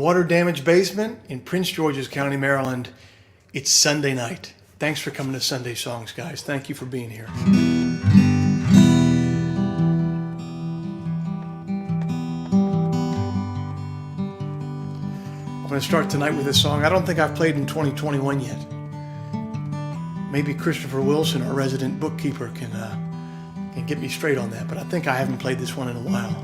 water-damaged basement in Prince George's County, Maryland. It's Sunday night. Thanks for coming to Sunday Songs, guys. Thank you for being here. I'm going to start tonight with a song I don't think I've played in 2021 yet. Maybe Christopher Wilson, our resident bookkeeper, can get me straight on that, but I think I haven't played this one in a while.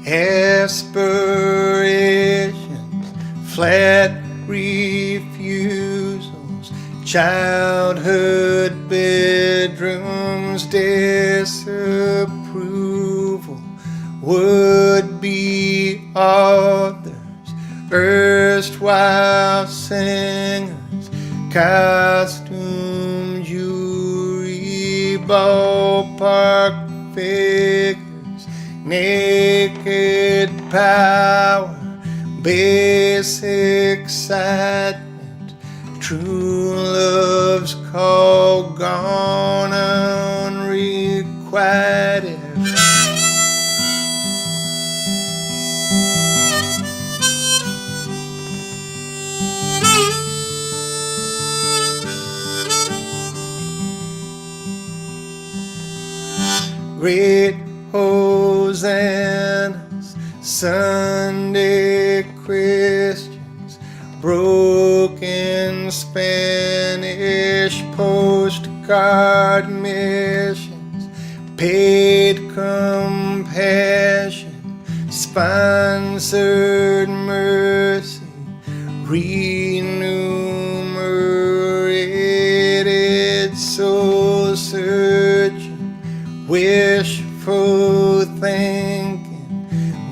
Aspirations, flat refusals, childhood bedrooms, disapproval, would-be authors, erstwhile singers, costume jewelry, ballpark figures, naked power, base excitement, true love's call gone unrequited. Great hosannas, Sunday Christians, broken Spanish postcard missions, paid compassion, sponsored mercy, renumerated soul searching, wishful thinking,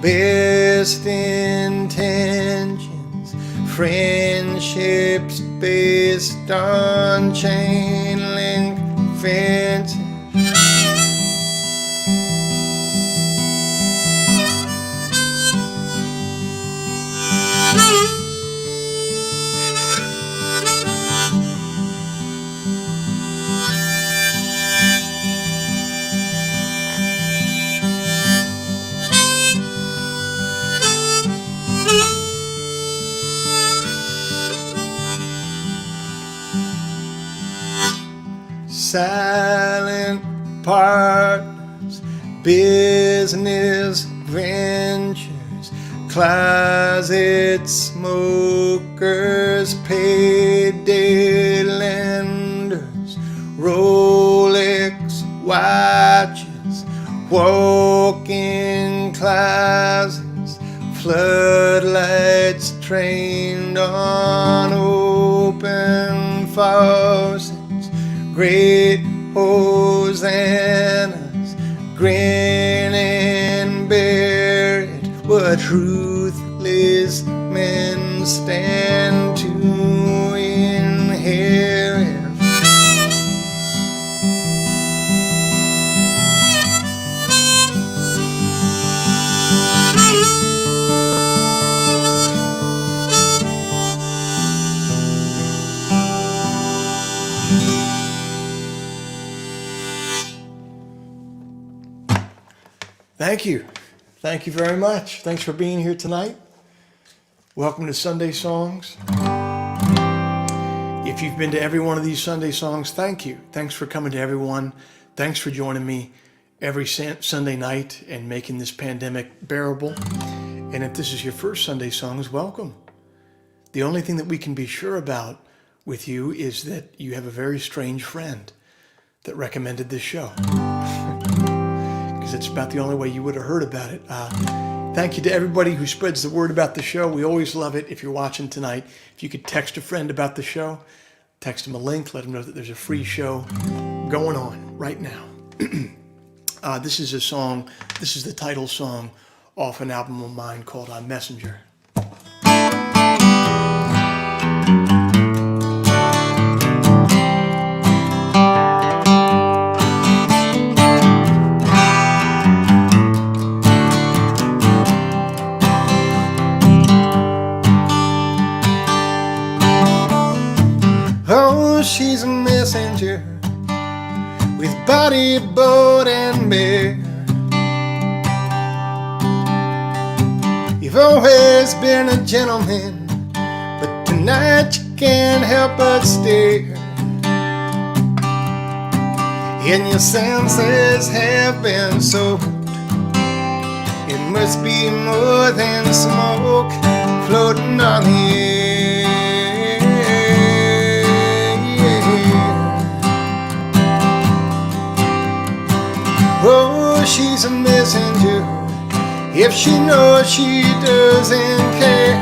best intentions, friendships based on chain link fences. Silent partners, business ventures, closet smokers, payday lenders, Rolex watches, walk-in closets, floodlights trained on open faucets, great hosannas, grin and bear it, what ruthless men stand to inherit. Thank you. Thank you very much. Thanks for being here tonight. Welcome to Sunday Songs. If you've been to every one of these Sunday Songs, thank you. Thanks for coming to everyone. Thanks for joining me every Sunday night and making this pandemic bearable. And if this is your first Sunday Songs, welcome. The only thing that we can be sure about with you is that you have a very strange friend that recommended this show. It's about the only way you would have heard about it. Thank you to everybody who spreads the word about the show. We always love it. If you're watching tonight, if you could text a friend about the show, text them a link, let them know that there's a free show going on right now. This is a song, this is the title song off an album of mine called Messenger. messenger with body, boat, and bear. You've always been a gentleman, but tonight you can't help but stare. And your senses have been soaked. It must be more than smoke floating on the air. Oh, she's a messenger. If she knows, she doesn't care.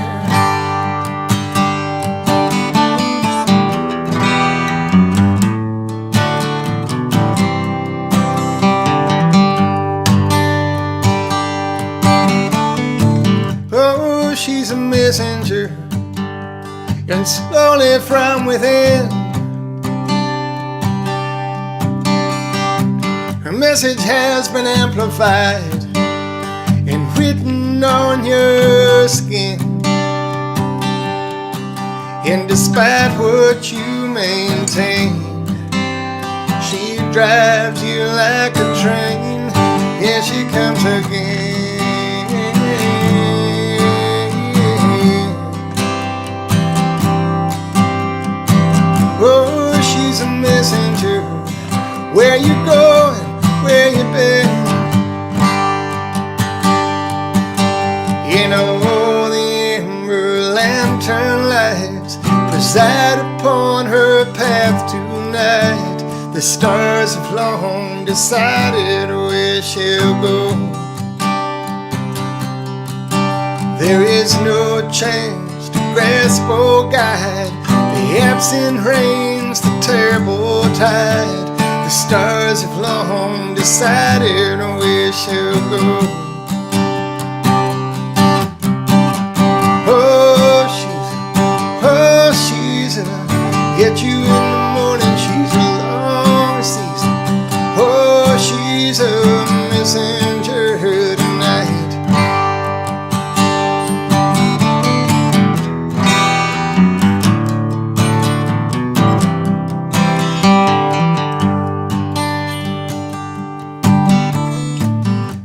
Oh, she's a messenger, and slowly from within, her message has been amplified and written on your skin. And despite what you maintain, she drives you like a train. Here she comes again. Oh, she's a messenger. Where you going? Where you been? You know, the amber lantern lights preside upon her path tonight. The stars have long decided where she'll go. There is no chance to grasp or guide. The absent rains, the terrible tide. The stars have long decided where she'll go. Get you in the morning, she's a long season. Oh, she's a messenger tonight.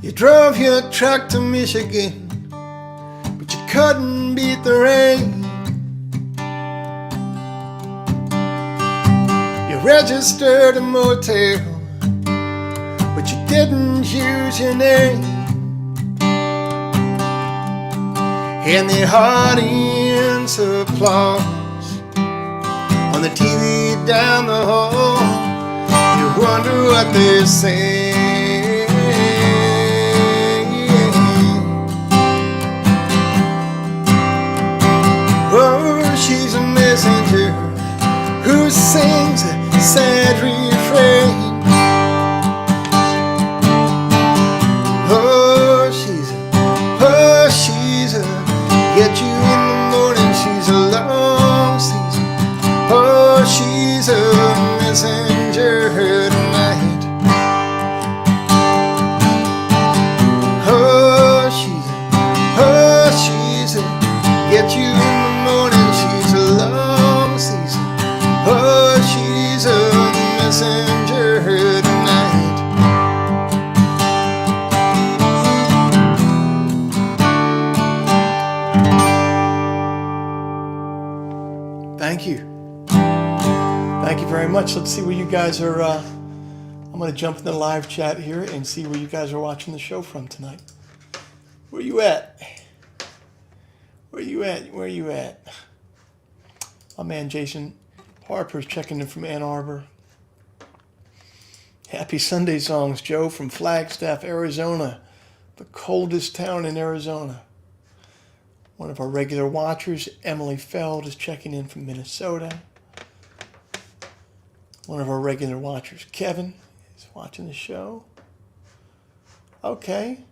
You drove your truck to Michigan, but you couldn't beat the rain. Registered a motel, but you didn't use your name. And the audience applause on the TV down the hall. You wonder what they're saying. Oh, she's a messenger who sings a sad refrain. Oh, she's a get you in the morning, she's a long season. Oh, she's a messenger tonight. Oh, she's a get you in the morning, she's a long season. Oh, she's a messenger tonight. Thank you. Thank you very much. Let's see where you guys are. I'm going to jump in the live chat here and see where you guys are watching the show from tonight. Where you at? Where you at? Where you at? My man Jason Harper's checking in from Ann Arbor. Happy Sunday songs, Joe from Flagstaff, Arizona, the coldest town in Arizona. One of our regular watchers, Emily Feld, is checking in from Minnesota. One of our regular watchers, Kevin, is watching the show. Okay.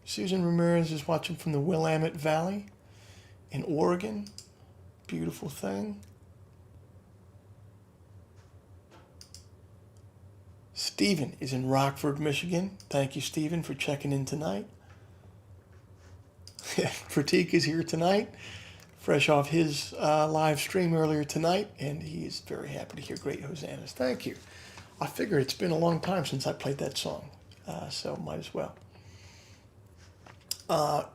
Susan Ramirez is watching from the Willamette Valley in Oregon. Beautiful thing. Stephen is in Rockford, Michigan. Thank you, Stephen, for checking in tonight. Pratik is here tonight fresh off his live stream earlier tonight, and he is very happy to hear Great Hosannas. Thank you. I figure it's been a long time since I played that song, so might as well.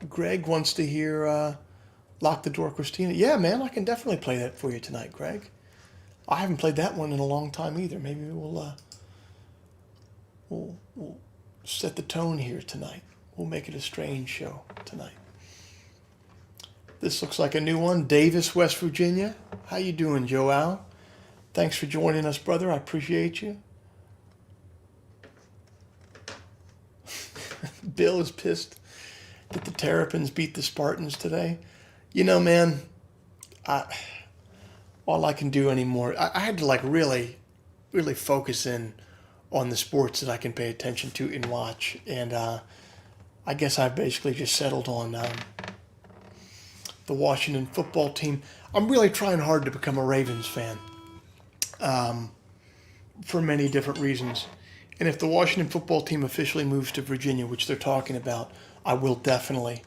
Greg wants to hear Lock the Door, Christina. Yeah, man, I can definitely play that for you tonight, Greg. I haven't played that one in a long time either. Maybe we'll set the tone here tonight. We'll make it a strange show tonight. This looks like a new one. Davis, West Virginia. How you doing, Joel? Thanks for joining us, brother. I appreciate you. Bill is pissed that the Terrapins beat the Spartans today. You know, man, all I can do anymore, I had to like really focus in on the sports that I can pay attention to and watch. And I guess I've basically just settled on the Washington football team. I'm really trying hard to become a Ravens fan for many different reasons. And if the Washington football team officially moves to Virginia, which they're talking about, I will definitely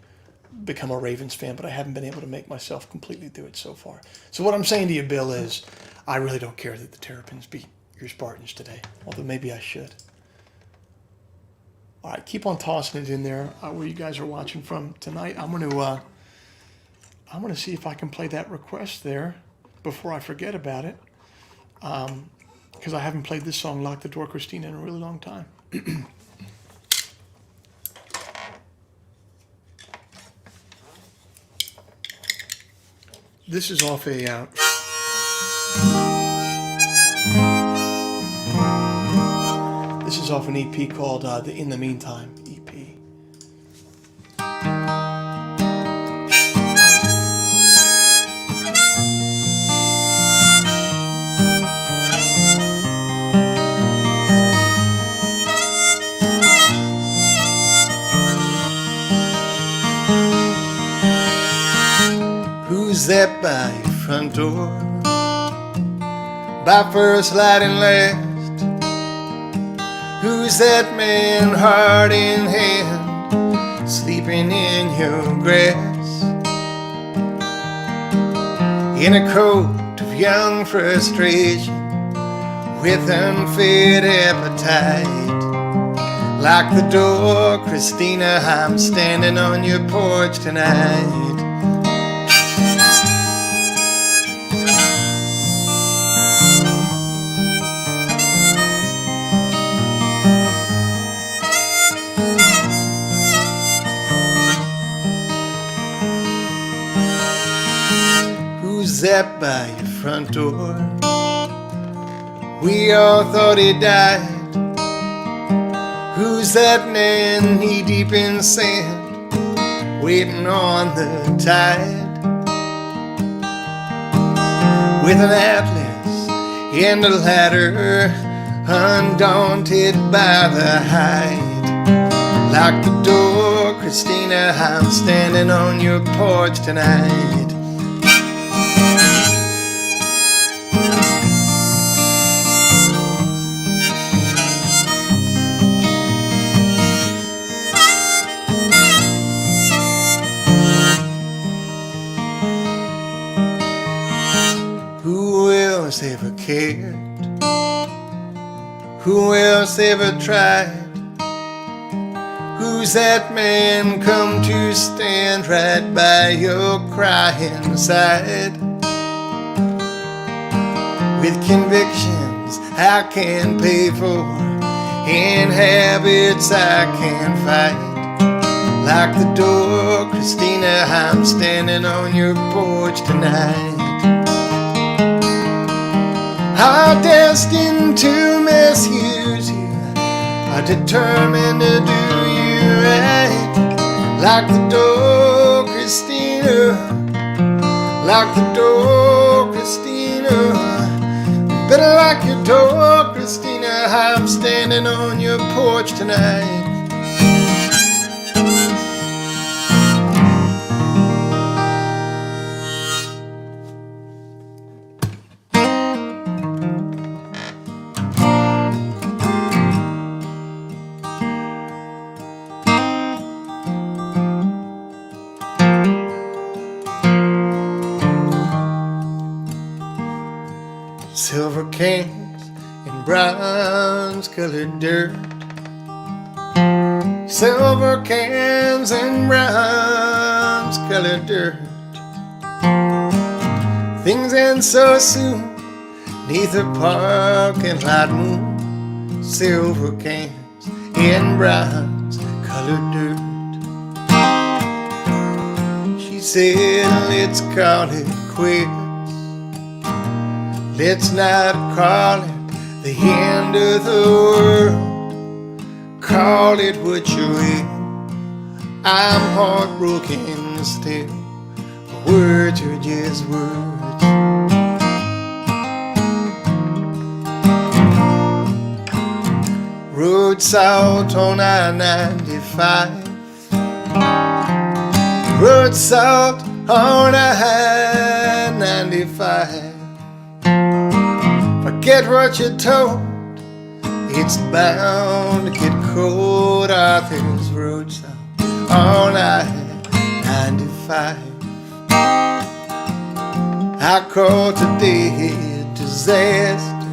become a Ravens fan, but I haven't been able to make myself completely do it so far. So what I'm saying to you, Bill, is I really don't care that the Terrapins beat your Spartans today, although maybe I should. All right, keep on tossing it in there where you guys are watching from tonight. I'm going to see if I can play that request there before I forget about it, because I haven't played this song, Lock the Door, Christina, in a really long time. This is off a... this is off an EP called the In the Meantime EP. Who's that by your front door? By first light and last? Who's that man, heart in hand, sleeping in your grass? In a coat of young frustration, with unfed appetite. Lock the door, Christina, I'm standing on your porch tonight. Who's that by your front door? We all thought he died. Who's that man knee deep in sand, waiting on the tide? With an atlas and a ladder, undaunted by the height. Lock the door, Christina, I'm standing on your porch tonight. Who else ever cared? Who else ever tried? Who's that man come to stand right by your crying side? With convictions I can't pay for, and habits I can't fight. Lock the door, Christina, I'm standing on your porch tonight. Are destined to misuse you, are determined to do you right. Lock the door, Christina. Lock the door, Christina. Better lock your door, Christina. I'm standing on your porch tonight. cans and bronze-colored dirt. Silver cans and bronze-colored dirt. Things end so soon, 'neath a parking lot moon. Silver cans and bronze-colored dirt. She said, let's call it quits. Let's not call it the end of the world. Call it what you will. I'm heartbroken still. Words are just words. Road salt on I-95. Road salt on I-95. Forget what you're told, it's bound to get cold. Arthur's road salt on I-95. I call today a disaster,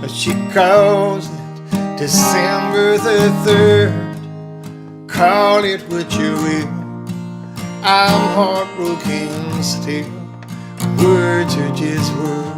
but she calls it December the 3rd. Call it what you will. I'm heartbroken still. Words are just words.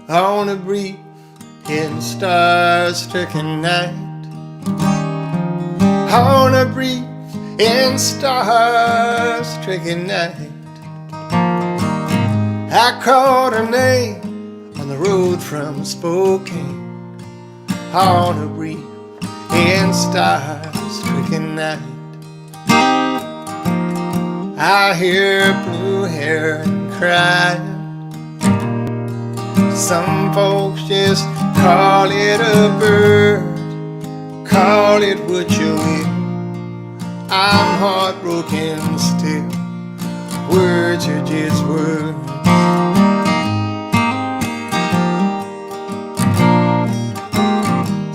On a brief and star-stricken night. On a brief and star-stricken night. I called her name on the road from Spokane. On a brief and star-stricken night. I hear blue heron cry. Some folks just call it a bird. Call it what you will. I'm heartbroken still. Words are just words.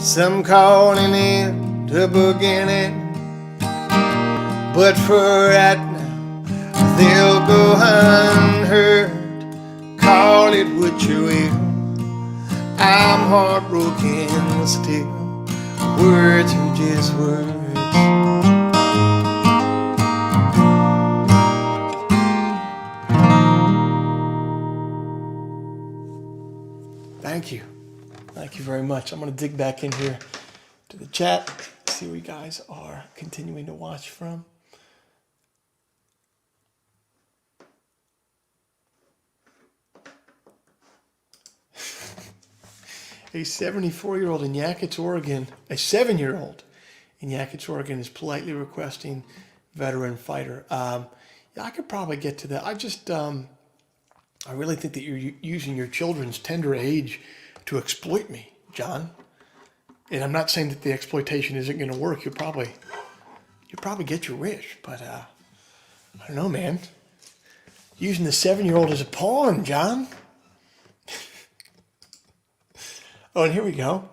Some calling it the beginning, but for right now they'll go unheard. Call it what you will. I'm heartbroken still. Words are just words. Thank you. Thank you very much. I'm going to dig back in here to the chat, see where you guys are continuing to watch from. A 74-year-old in Yakutsk, Oregon, a 7-year-old in Yakutsk, Oregon is politely requesting veteran fighter. Yeah, I could probably get to that. I really think that you're using your children's tender age to exploit me, John. And I'm not saying that the exploitation isn't going to work. You'll probably get your wish, but I don't know, man. Using the 7-year-old as a pawn, John. Oh, and here we go.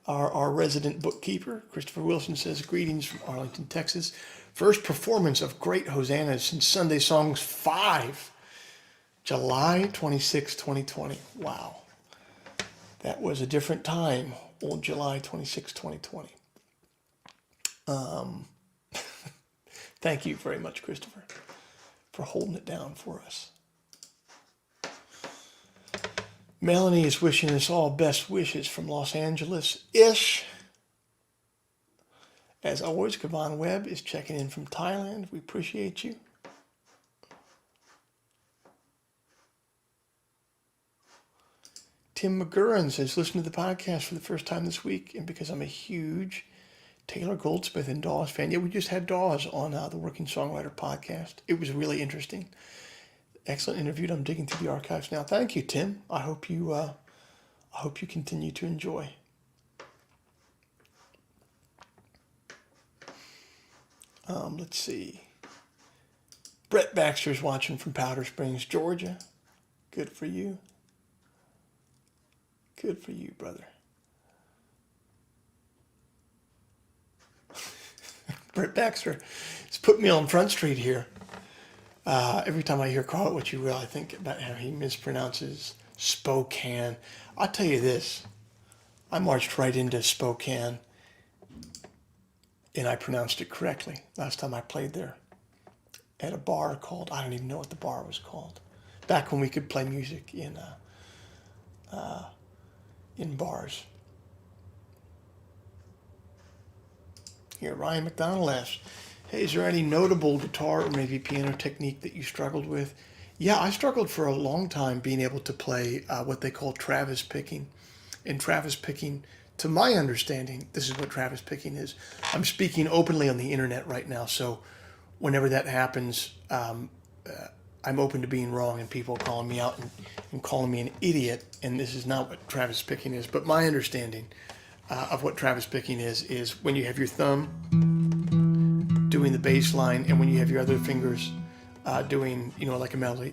Our resident bookkeeper, Christopher Wilson, says, greetings from Arlington, Texas. First performance of Great Hosannas since Sunday Songs 5, July 26, 2020. Wow. That was a different time, old July 26, 2020. Thank you very much, Christopher, for holding it down for us. Melanie is wishing us all best wishes from Los Angeles-ish. As always, Kavan Webb is checking in from Thailand. We appreciate you. Tim McGurran says, listen to the podcast for the first time this week, and because I'm a huge Taylor Goldsmith and Dawes fan. Yeah, we just had Dawes on the Working Songwriter podcast. It was really interesting. Excellent interview. I'm digging through the archives now. Thank you, Tim. I hope you continue to enjoy. Let's see. Brett Baxter's watching from Powder Springs, Georgia. Good for you. Good for you, brother. Brett Baxter has put me on Front Street here. Every time I hear "Call It What You Will," I think about how he mispronounces Spokane. I'll tell you this. I marched right into Spokane and I pronounced it correctly last time I played there at a bar called, I don't even know what the bar was called. Back when we could play music in bars. Here, Ryan McDonald asks, hey, is there any notable guitar or maybe piano technique that you struggled with? Yeah, I struggled for a long time being able to play what they call Travis picking. And Travis picking, to my understanding, this is what Travis picking is. I'm speaking openly on the internet right now, so whenever that happens, I'm open to being wrong and people calling me out and calling me an idiot, and this is not what Travis picking is. But my understanding of what Travis picking is when you have your thumb doing the bass line and when you have your other fingers doing, like a melody.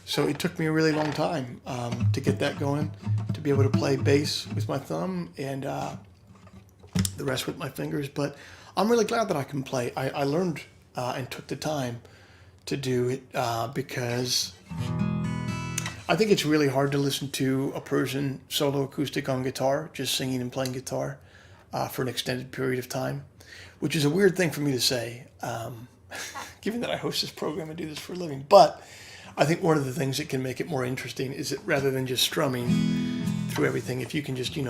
So it took me a really long time to get that going, to be able to play bass with my thumb and the rest with my fingers. But I'm really glad that I can play. I learned and took the time to do it because I think it's really hard to listen to a person solo acoustic on guitar, just singing and playing guitar for an extended period of time, which is a weird thing for me to say, given that I host this program and do this for a living. But I think one of the things that can make it more interesting is that rather than just strumming through everything, if you can just, if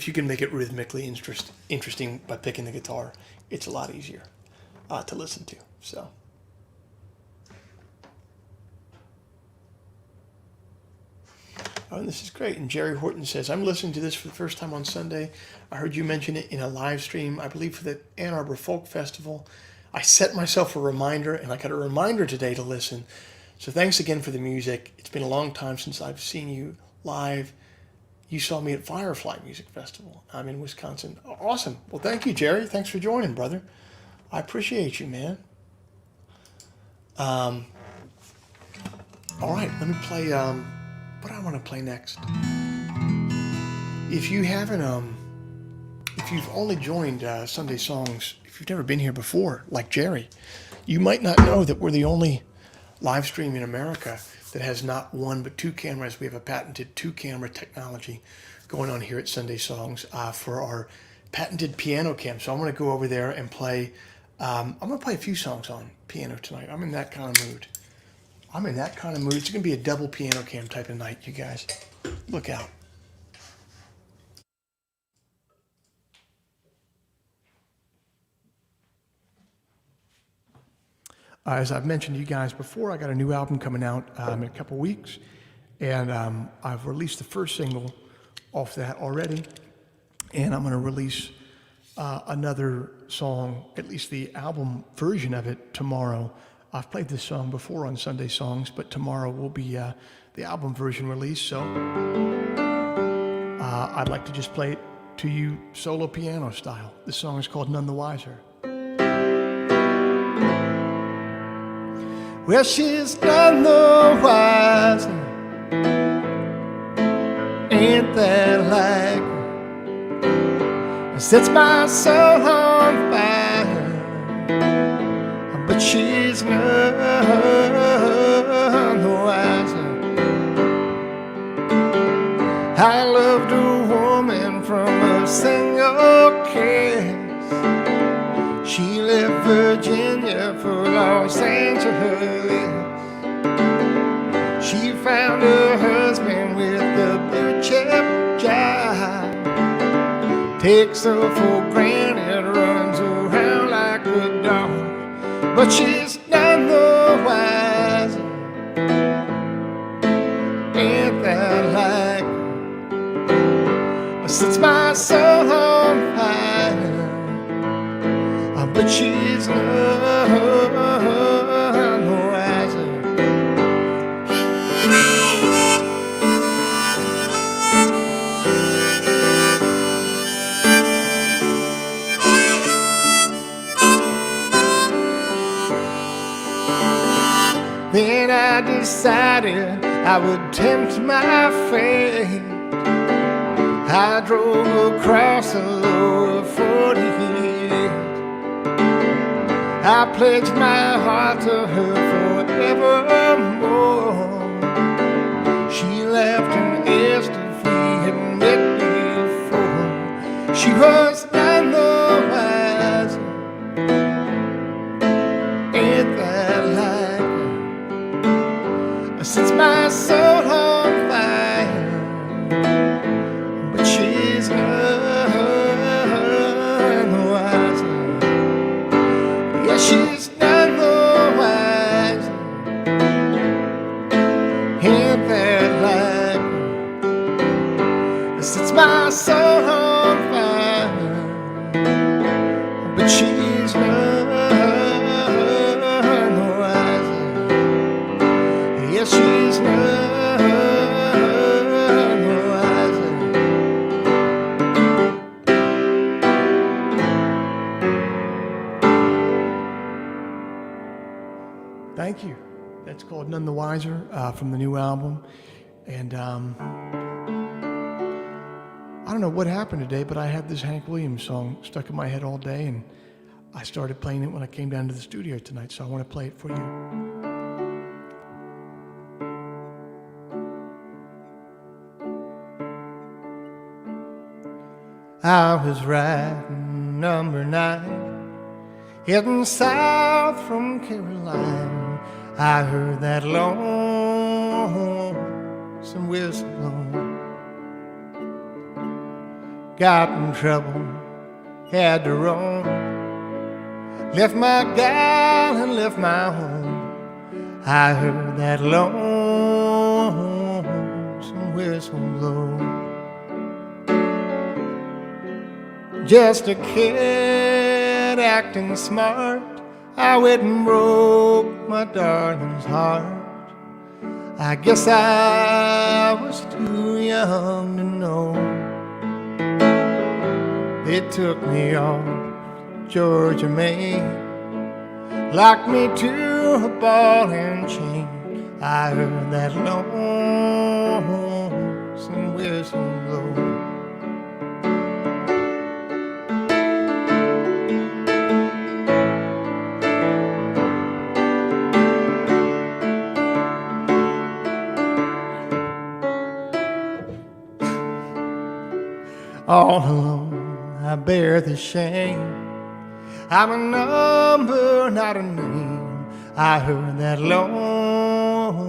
you can make it rhythmically interesting by picking the guitar, it's a lot easier to listen to. So. Oh, and this is great. And Jerry Horton says, I'm listening to this for the first time on Sunday. I heard you mention it in a live stream, I believe for the Ann Arbor Folk Festival. I set myself a reminder, and I got a reminder today to listen. So thanks again for the music. It's been a long time since I've seen you live. You saw me at Firefly Music Festival. I'm in Wisconsin. Awesome. Well, thank you, Jerry. Thanks for joining, brother. I appreciate you, man. All right, let me play... what do I want to play next? If you haven't, if you've only joined Sunday Songs, if you've never been here before, like Jerry, you might not know that we're the only live stream in America that has not one but two cameras. We have a patented 2-camera technology going on here at Sunday Songs for our patented piano cam. So I'm going to go over there and play. I'm going to play a few songs on piano tonight. I'm in that kind of mood. It's going to be a double piano cam type of night, you guys. Look out. As I've mentioned to you guys before, I got a new album coming out in a couple weeks. And I've released the first single off that already. And I'm going to release another song, at least the album version of it, tomorrow. I've played this song before on Sunday Songs, but tomorrow will be the album version release. So I'd like to just play it to you solo piano style. This song is called None the Wiser. Well, she's none the wiser. Ain't that like it sets my soul on fire? But she's none the wiser. I loved a woman from a single kiss. She left Virginia for Los Angeles. She found her husband with a blue chip job. Takes her for granted, runs around like a dog. But she's none the wiser. sets my soul on fire. But she's none the wiser. Then I decided I would tempt my fate. I drove across the lower 48. I pledged my heart to her forevermore. She laughed and asked if we had met before. She was none the wiser. Ain't that like her? Sets my soul on fire. But she's none the wiser. Yeah, she's none the wiser. Ain't that like her? Sets my soul on fire. But she's none the wiser. Yeah, she's none the wiser. Thank you. That's called None the Wiser from the new album. And I don't know what happened today, but I had this Hank Williams song stuck in my head all day, and I started playing it when I came down to the studio tonight, so I want to play it for you. I was riding number 9, heading south from Carolina. I heard that lonesome whistle blow. Got in trouble, had to roam. Left my gal and left my home. I heard that lonesome whistle blow. Just a kid acting smart, I went and broke my darling's heart. I guess I was too young to know. They took me off Georgia, Maine, locked me to a ball and chain. I heard that lonesome whistle blow. All alone, I bear the shame. I'm a number, not a name. I heard that lonesome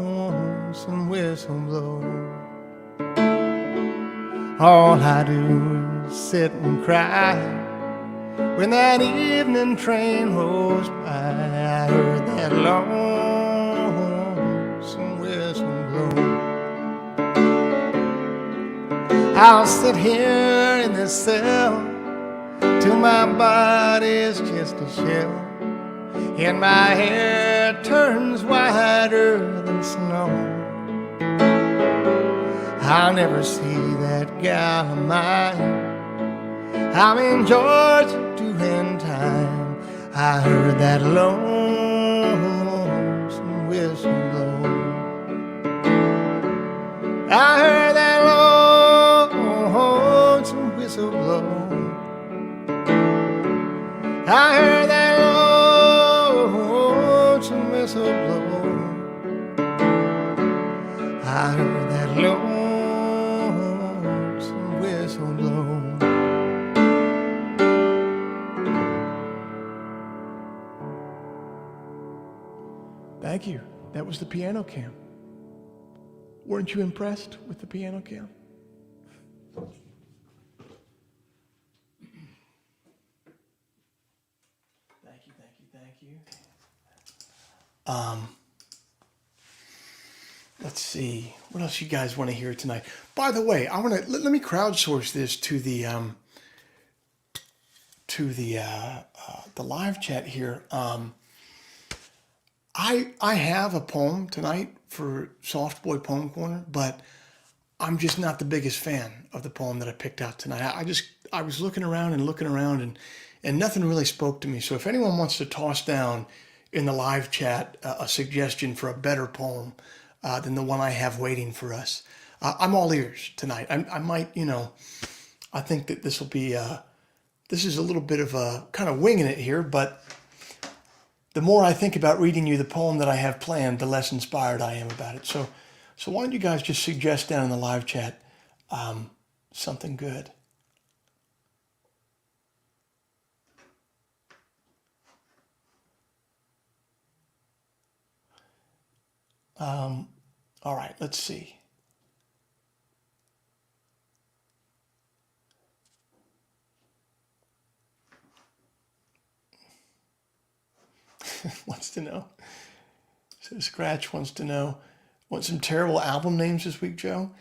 whistle blow. All I do is sit and cry when that evening train rolls by. I heard that lonesome whistle blow. I'll sit here in this cell till my body's just a shell, and my hair turns whiter than snow. I'll never see that gal of mine. I'm in Georgia doing time. I heard that lonesome whistle blow. I heard that lonesome whistle blow. I heard that lonesome whistle blow. I heard that lonesome whistle blow. Thank you. That was the piano cam. Weren't you impressed with the piano cam? Thank you. Let's see. What else you guys want to hear tonight? By the way, I want to let me crowdsource this to the live chat here. I have a poem tonight for Soft Boy Poem Corner, but I'm just not the biggest fan of the poem that I picked out tonight. I was looking around and nothing really spoke to me. So if anyone wants to toss down in the live chat a suggestion for a better poem than the one I have waiting for us, I'm all ears tonight. I might, I think that this will be this is a little bit of a kind of winging it here, but the more I think about reading you the poem that I have planned, the less inspired I am about it. So why don't you guys just suggest down in the live chat something good? All right, let's see. Wants to know. So Scratch wants to know. Want some terrible album names this week, Joe?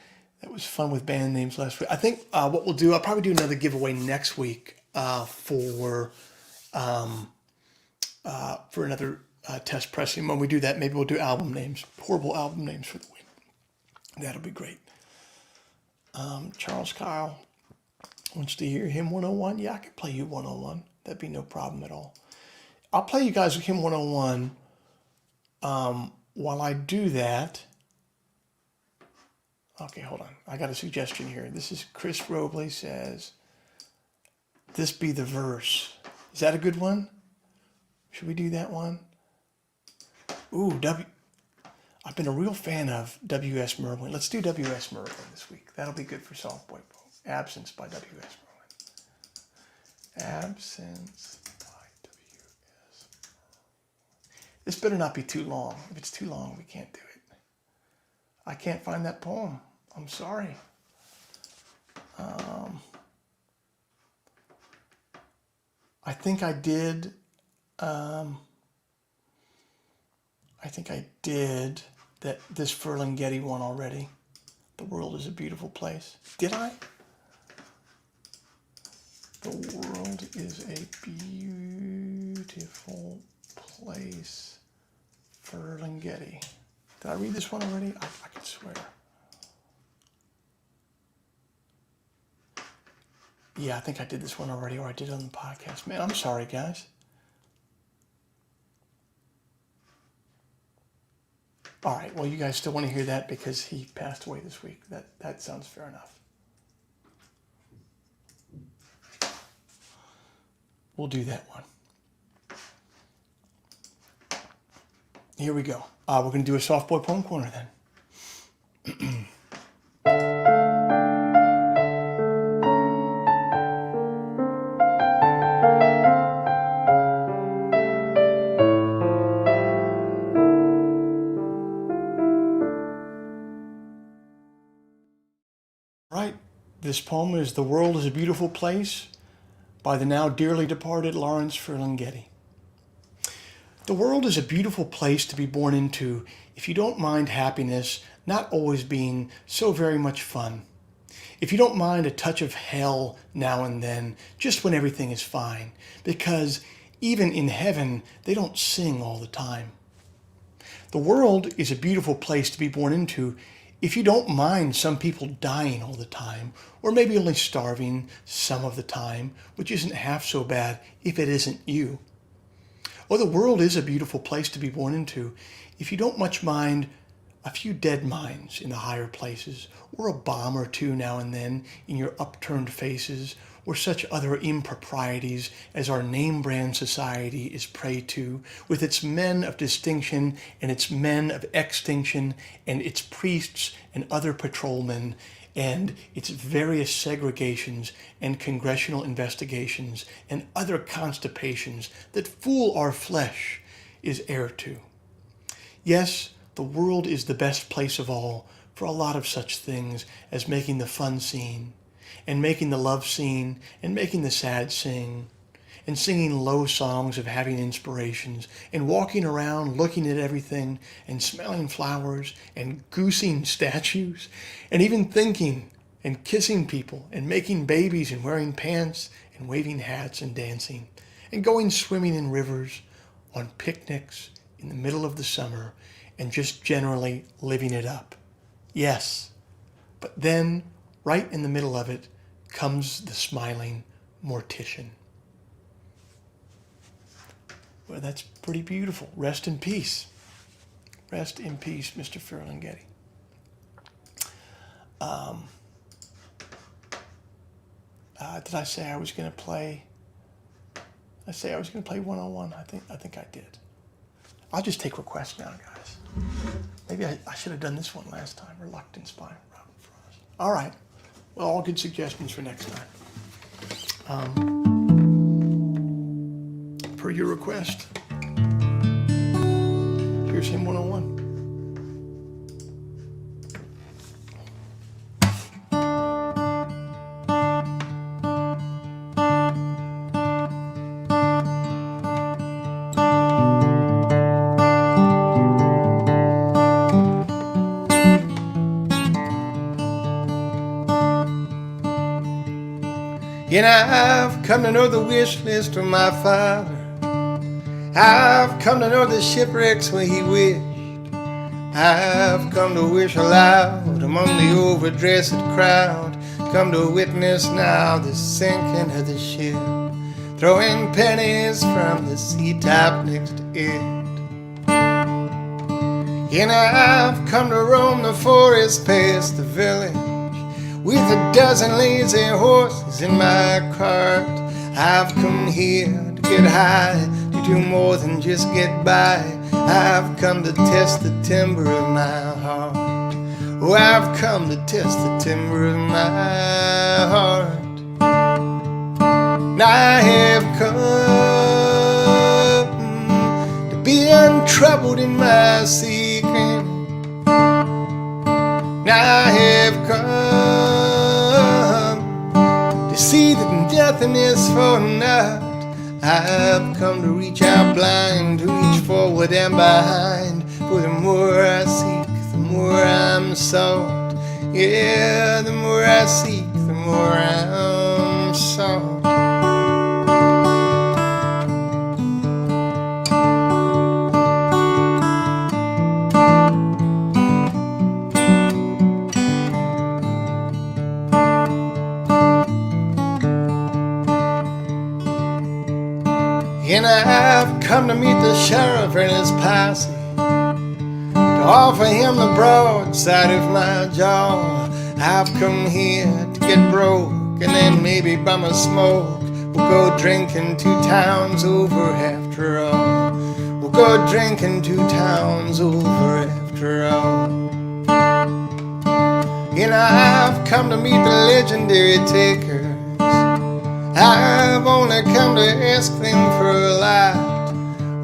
That was fun with band names last week. I think what we'll do, I'll probably do another giveaway next week for another test pressing. When we do that, maybe we'll do album names, horrible album names for the week. That'll be great. Charles Kyle wants to hear Hymn 101. Yeah, I could play you 101. That'd be no problem at all. I'll play you guys Hymn 101. While I do that, okay, hold on. I got a suggestion here. This is Chris Robley says, "This be the verse." Is that a good one? Should we do that one? Ooh, I've been a real fan of W.S. Merwin. Let's do W.S. Merwin this week. That'll be good for Soft Boy Poem. Absence by W.S. Merwin. Absence by W.S. Merwin. This better not be too long. If it's too long, we can't do it. I can't find that poem. I'm sorry. I think I did. This Ferlinghetti one already. The world is a beautiful place. Did I? The world is a beautiful place. Ferlinghetti. Did I read this one already? I could swear. Yeah, I think I did this one already, or I did it on the podcast. Man, I'm sorry, guys. All right, well, you guys still want to hear that because he passed away this week. That sounds fair enough. We'll do that one. Here we go. We're going to do a Soft Boy Poem Corner then. Right. This poem is "The World is a Beautiful Place" by the now dearly departed Lawrence Ferlinghetti. The world is a beautiful place to be born into if you don't mind happiness not always being so very much fun. If you don't mind a touch of hell now and then, just when everything is fine, because even in heaven, they don't sing all the time. The world is a beautiful place to be born into if you don't mind some people dying all the time, or maybe only starving some of the time, which isn't half so bad if it isn't you. Or the world is a beautiful place to be born into if you don't much mind a few dead minds in the higher places, or a bomb or two now and then in your upturned faces, or such other improprieties as our name-brand society is prey to, with its men of distinction and its men of extinction and its priests and other patrolmen and its various segregations and congressional investigations and other constipations that fool our flesh is heir to. Yes, the world is the best place of all for a lot of such things as making the fun scene, and making the love scene, and making the sad sing, and singing low songs of having inspirations and walking around looking at everything and smelling flowers and goosing statues and even thinking and kissing people and making babies and wearing pants and waving hats and dancing and going swimming in rivers, on picnics in the middle of the summer, and just generally living it up. Yes, but then right in the middle of it comes the smiling mortician. Well, that's pretty beautiful. Rest in peace. Rest in peace, Mr. Ferlinghetti. Did I say I was going to play? I say I was going to play one-on-one. I think I did. I'll just take requests now, guys. Maybe I should have done this one last time. Reluctance by Robert Frost. All right. Well, all good suggestions for next time. Per your request, here's him one-on-one. And I've come to know the wish list of my father. I've come to know the shipwrecks where he wished. I've come to wish aloud among the overdressed crowd. Come to witness now the sinking of the ship, throwing pennies from the seat top next to it. And I've come to roam the forest past the village, with a dozen lazy horses in my cart. I've come here to get high, to do more than just get by. I've come to test the timber of my heart. Oh, I've come to test the timber of my heart. And I have come to be untroubled in my seeking. And I have come to see that nothing is for naught. I've come to reach out blind, to reach forward and behind. For the more I seek, the more I'm sought. Yeah, the more I seek, the more I'm sought. And I've come to meet the sheriff and his posse, to offer him the broadside of my jaw. I've come here to get broke and then maybe bum a smoke. We'll go drinking 2 towns over after all. We'll go drinking 2 towns over after all. And I've come to meet the legendary takers. I've only come to ask them for a lot,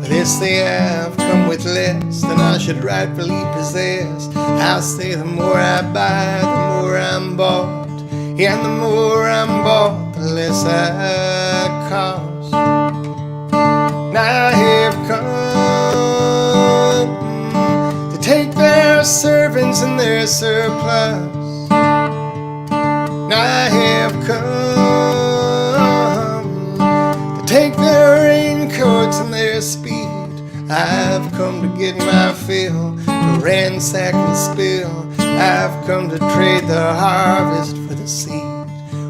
but as they have come with less than I should rightfully possess, I'll say the more I buy, the more I'm bought, and the more I'm bought, the less I cost. And I have come to take their servants and their surplus. And I have come take their raincoats and their speed. I've come to get my fill, to ransack and spill. I've come to trade the harvest for the seed.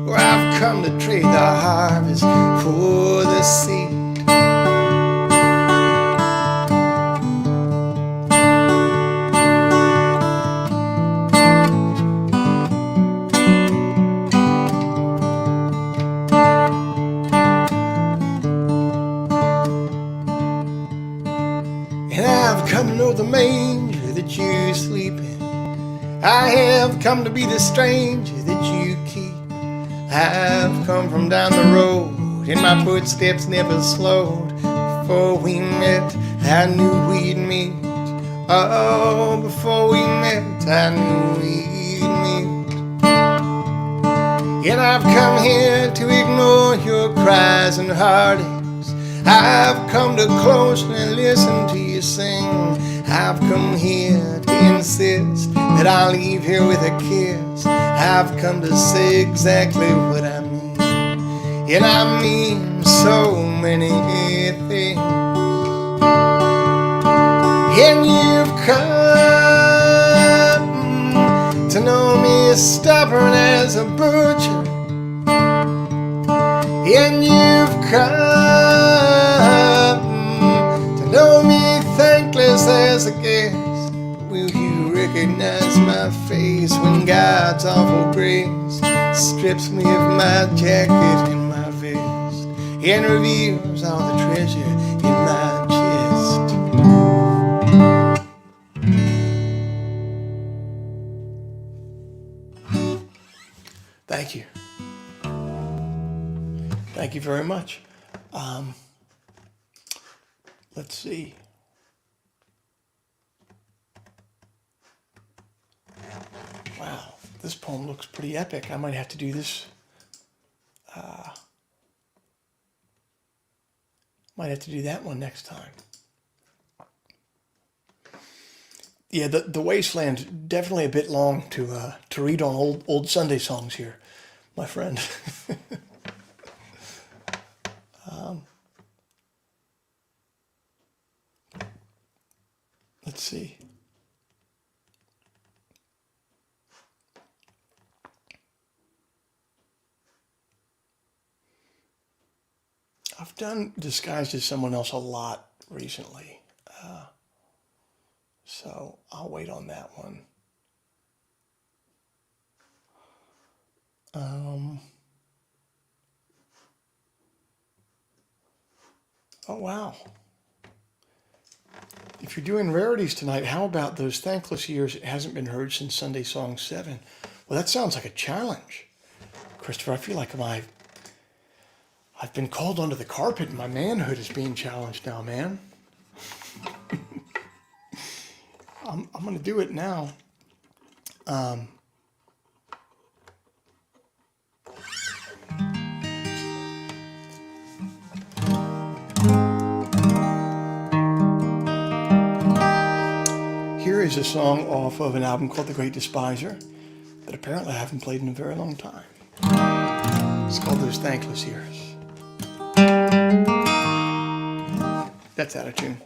Or I've come to trade the harvest for the seed. Come to know the manger that you sleep in. I have come to be the stranger that you keep. I've come from down the road, and my footsteps never slowed. Before we met, I knew we'd meet. Oh, before we met, I knew we'd meet. And I've come here to ignore your cries and heartache, I've come to closely listen to you sing. I've come here to insist that I'll leave here with a kiss. I've come to say exactly what I mean, and I mean so many things. And you've come to know me as stubborn as a butcher, and you've come to know me thankless as a guest. Will you recognize my face when God's awful grace strips me of my jacket and my vest and reveals all the treasure in my chest? Thank you. Thank you very much. Let's see. Wow, this poem looks pretty epic. I might have to do this. Might have to do that one next time. Yeah, the Wasteland's definitely a bit long to read on old Sunday songs here, my friend. Let's see. I've done Disguised as Someone Else a lot recently, so I'll wait on that one. Oh, wow. If you're doing rarities tonight, how about those Thankless Years? It hasn't been heard since Sunday Song 7. Well, that sounds like a challenge. Christopher, I feel like I've been called onto the carpet and my manhood is being challenged now, man. I'm going to do it now. Here is a song off of an album called The Great Despiser that apparently I haven't played in a very long time. It's called Those Thankless Years. That's out of tune.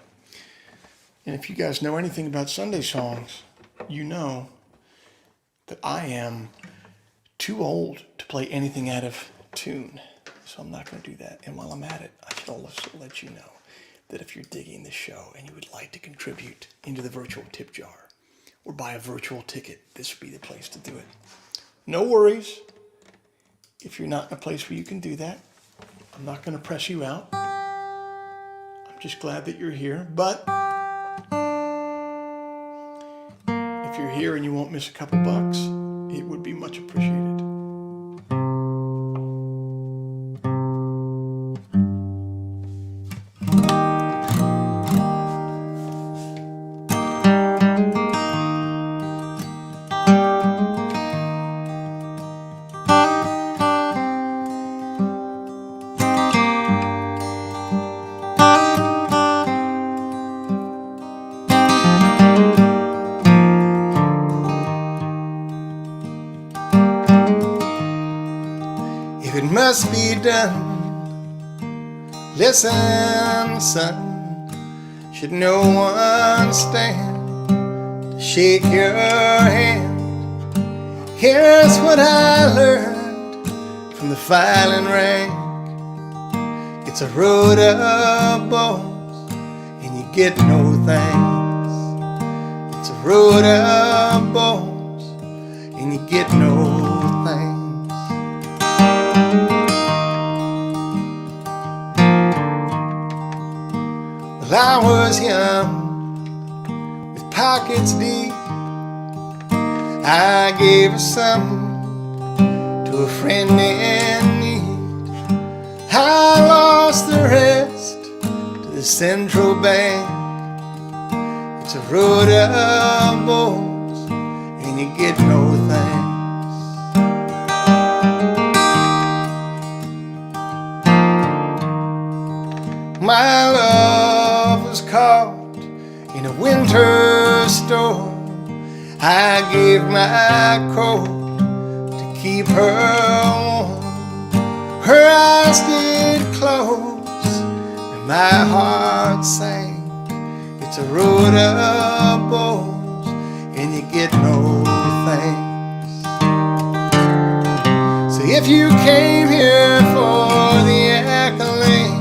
And if you guys know anything about Sunday songs, you know that I am too old to play anything out of tune. So I'm not going to do that. And while I'm at it, I should also let you know that if you're digging the show and you would like to contribute into the virtual tip jar or buy a virtual ticket, this would be the place to do it. No worries. If you're not in a place where you can do that, I'm not going to press you out. I'm just glad that you're here. But if you're here and you won't miss a couple bucks, it would be much appreciated. If it must be done, listen, son, should no one stand to shake your hand. Here's what I learned from the filing rank. It's a road of bones and you get no thanks. It's a road of bones and you get no thanks. Well, I was young with pockets deep. I gave some to a friend in need. I lost the rest to the central bank. It's a road of bones and you get no thanks. My winter storm. I gave my coat to keep her warm. Her eyes did close and my heart sang. It's a road of bones and you get no thanks. So if you came here for the accolades,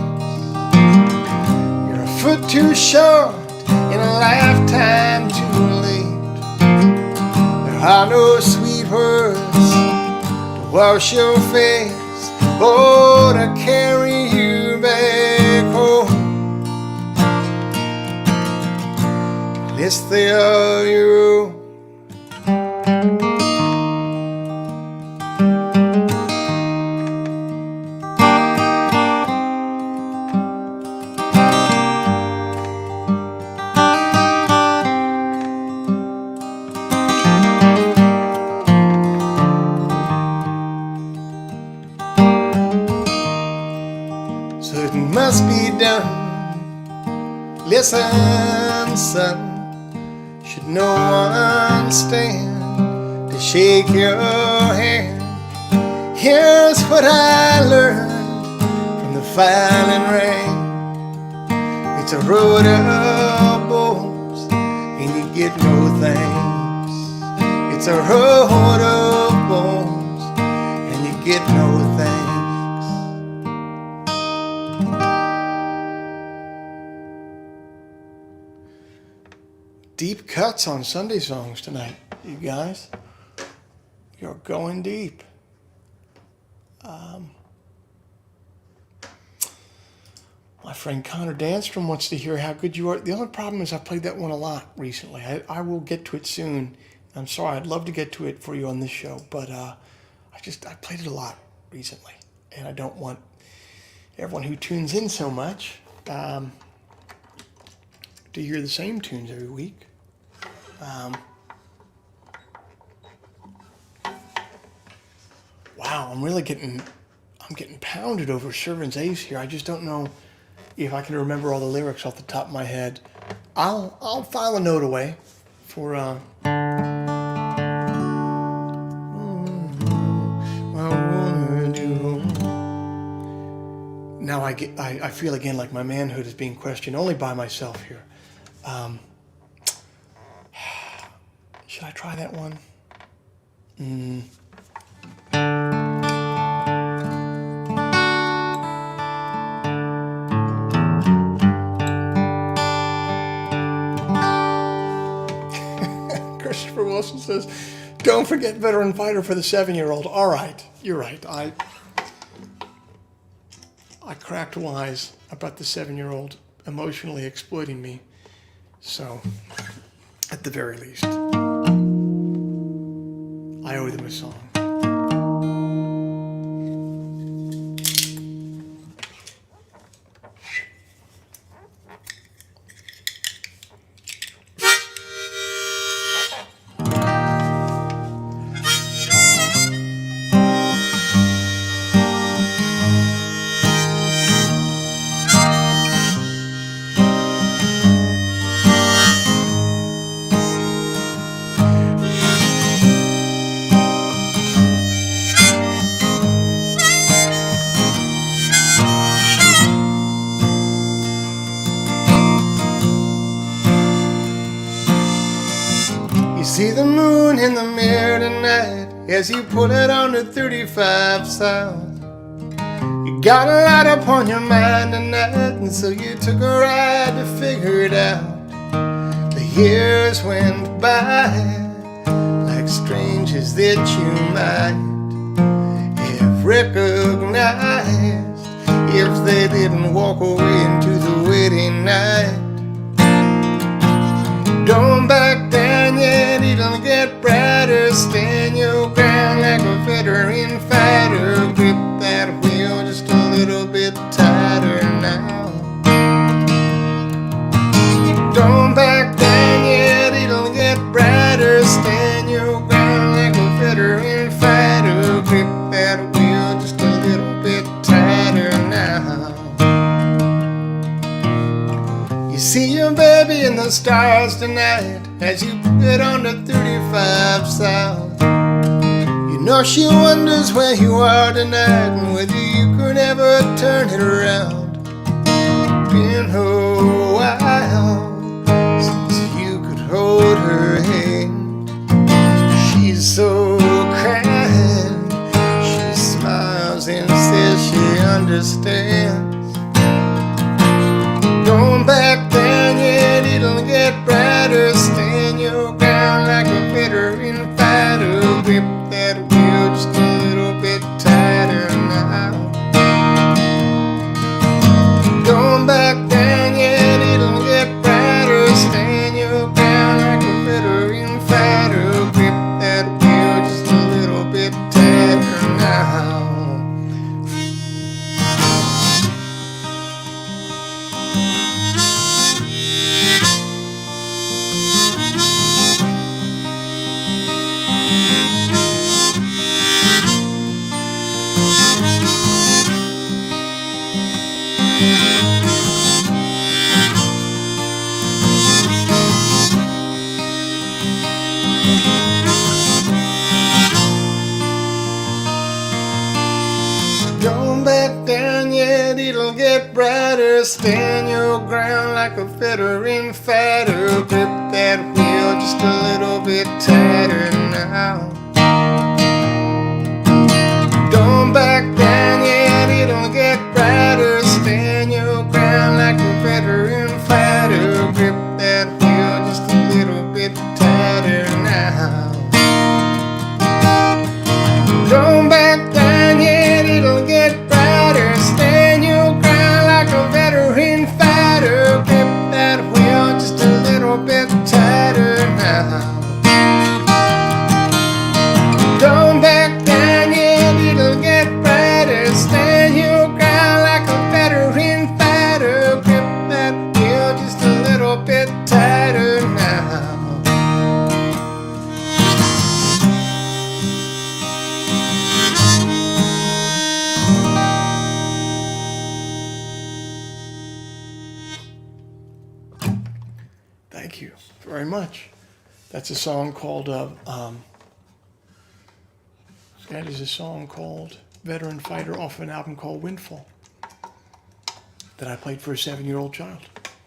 you're a foot too short and a lifetime too late. There are no sweet words to wash your face or to carry you back home. Unless they are your own. So it must be done. Listen, son. Should no one stand to shake your hand, here's what I learned from the falling rain. It's a road of bones and you get no thanks. It's a road of bones and you get no thanks. Deep cuts on Sunday songs tonight, you guys. You're going deep. My friend Connor Danstrom wants to hear how good you are. The only problem is I played that one a lot recently. I will get to it soon. I'm sorry, I'd love to get to it for you on this show, but I played it a lot recently, and I don't want everyone who tunes in so much to hear the same tunes every week. Wow, I'm getting pounded over Servant's Ace here. I just don't know if I can remember all the lyrics off the top of my head. I'll file a note away for now I feel again like my manhood is being questioned only by myself here. Should I try that one? Christopher Wilson says, don't forget veteran fighter for the 7-year-old. All right, you're right. I cracked wise about the 7-year-old emotionally exploiting me. So, at the very least, I owe them a song. See the moon in the mirror tonight as you pull it on the 35 south. You got a lot upon your mind tonight, and so you took a ride to figure it out. The years went by like strangers that you might have recognized if they didn't walk away into the wedding night. Don't back down yet, it'll get brighter. Stand your ground like a veteran fighter. Grip that wheel just a little bit tighter now. Don't back down yet, it'll get brighter. Stand your ground like a veteran fighter. Grip that wheel just a little bit tighter now. You see your baby in the the stars tonight as you get on the 35 South. You know she wonders where you are tonight and whether you could ever turn it around. Been a while since you could hold her hand. She's so kind, she smiles and says she understands. Don't back down yet, it'll get brighter. Stand your ground like a veteran fighter. Grip that wheel just a little bit tighter now. Don't back down yet, it'll get brighter. Stand your ground like a veteran fighter. Grip that wheel just a little bit tighter now. Don't back down yet, it'll get brighter. Stand your ground like a veteran fighter. Grip that wheel just a little bit tighter now. Don't back down yet, it'll get brighter. Stand your ground like a veteran fighter. Grip that wheel just a little bit tighter now. Don't back down yet, it'll get brighter. Stand your ground like a veteran fighter. Grip that wheel just a little bit tighter now. Don't back down yet, it'll get brighter. Stand your ground like a veteran fighter. Grip that wheel just a little bit tighter now. Thank you very much. That's a song called, that is a song called Veteran Fighter off of an album called Windfall that I played for a 7-year-old child.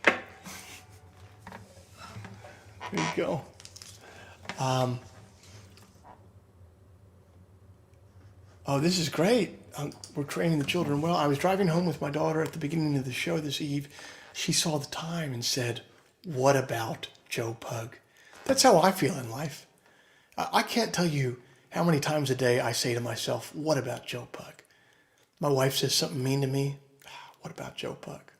There you go. Oh, this is great. We're training the children well. I was driving home with my daughter at the beginning of the show this eve. She saw the time and said, "What about Joe Pug?" That's how I feel in life. I can't tell you how many times a day I say to myself, "What about Joe Pug?" My wife says something mean to me. What about Joe Pug?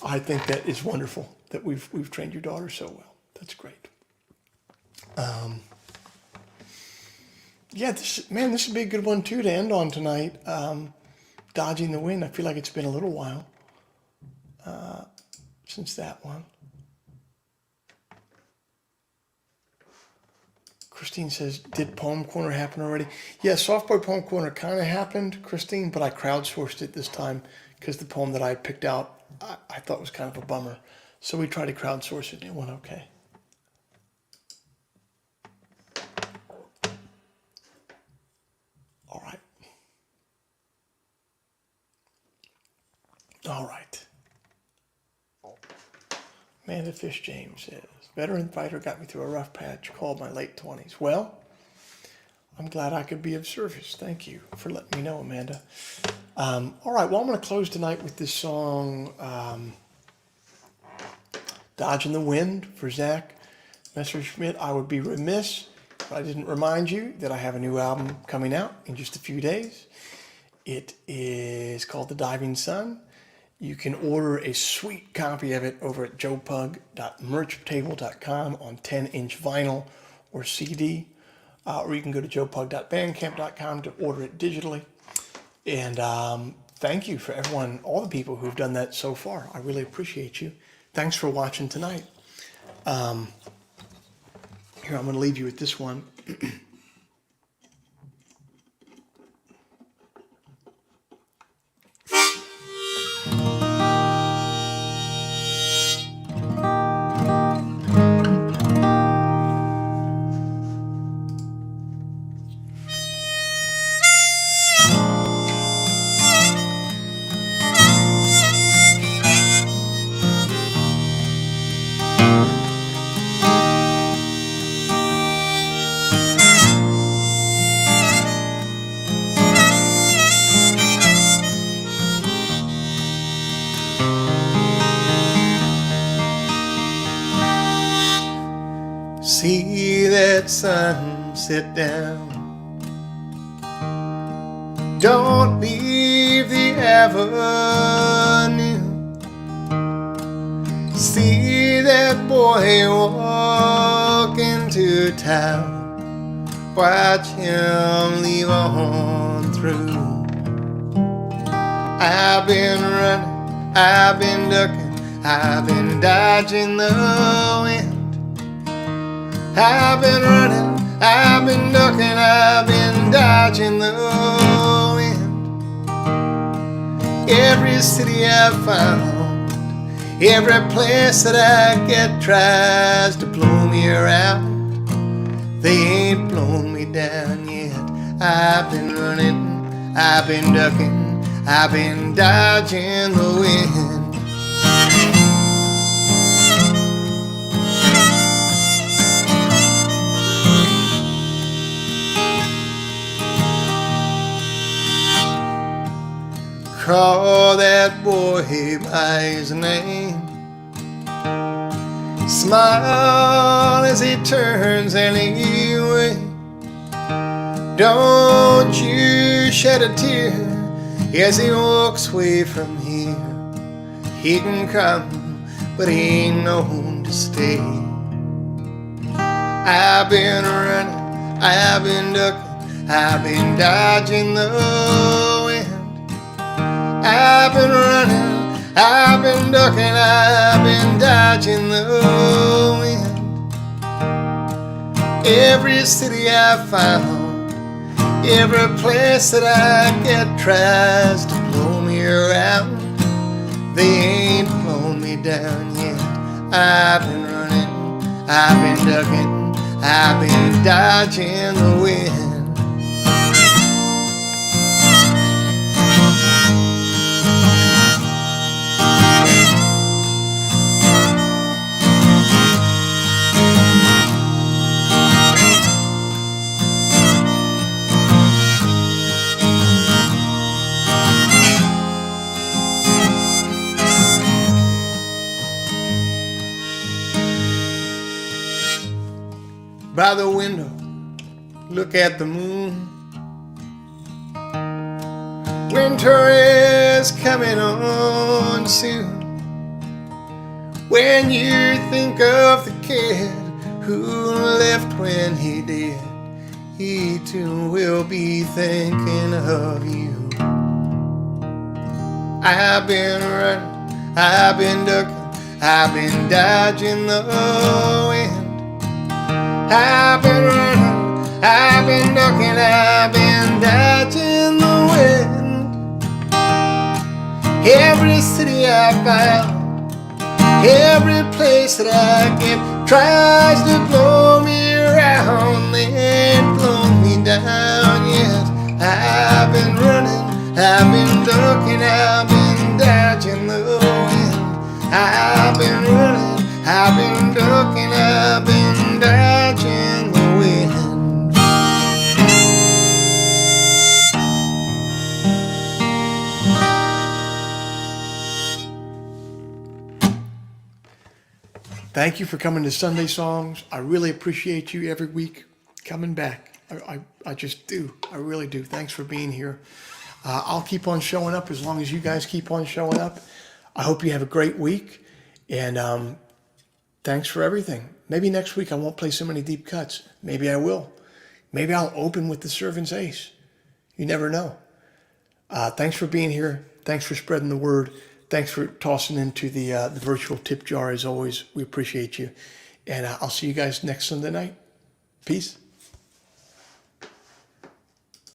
I think that is wonderful that we've trained your daughter so well. That's great. Yeah, this would be a good one too to end on tonight. Dodging the Wind. I feel like it's been a little while since that one. Christine says, did Poem Corner happen already? Yeah, Softboy Poem Corner kind of happened, Christine, but I crowdsourced it this time because the poem that I picked out I thought was kind of a bummer. So we tried to crowdsource it and it went okay. All right. All right. Amanda Fish James says, veteran fighter got me through a rough patch called my late 20s. Well, I'm glad I could be of service. Thank you for letting me know, Amanda. All right, well, I'm going to close tonight with this song, Dodging the Wind for Zach Messerschmidt. I would be remiss if I didn't remind you that I have a new album coming out in just a few days. It is called The Diving Sun. You can order a sweet copy of it over at joepug.merchtable.com on 10-inch vinyl or CD, or you can go to joepug.bandcamp.com to order it digitally. And thank you for everyone, all the people who've done that so far. I really appreciate you. Thanks for watching tonight. Here, I'm going to leave you with this one. that sun sit down. Don't leave the avenue. See that boy walk into town. Watch him leave on through. I've been running, I've been ducking, I've been dodging the wind. I've been running, I've been ducking, I've been dodging the wind. Every city I've found, every place that I get tries to blow me around. They ain't blown me down yet. I've been running, I've been ducking, I've been dodging the wind. Call that boy by his name. Smile as he turns anyway. Don't you shed a tear as he walks away from here. He can come, but he ain't known to stay. I've been running, I've been ducking, I've been dodging the wind. I've been running, I've been ducking, I've been dodging the wind. Every city I've found, every place that I get tries to blow me around. They ain't blown me down yet. I've been running, I've been ducking, I've been dodging the wind. By the window, look at the moon. Winter is coming on soon. When you think of the kid who left when he did, he too will be thinking of you. I've been running, I've been ducking, I've been dodging the wind. I've been running, I've been ducking, I've been dodging the wind. Every city I found, every place that I get tries to blow me around. They ain't blown me down yet. I've been running, I've been ducking, I've been dodging the wind. I've been running, I've been ducking, I've been dodging the wind. Thank you for coming to Sunday Songs. I really appreciate you every week coming back. I just do. I really do. Thanks for being here. I'll keep on showing up as long as you guys keep on showing up. I hope you have a great week. And thanks for everything. Maybe next week I won't play so many deep cuts. Maybe I will. Maybe I'll open with the Servant's Ace. You never know. Thanks for being here. Thanks for spreading the word. Thanks for tossing into the virtual tip jar as always. We appreciate you. And I'll see you guys next Sunday night. Peace.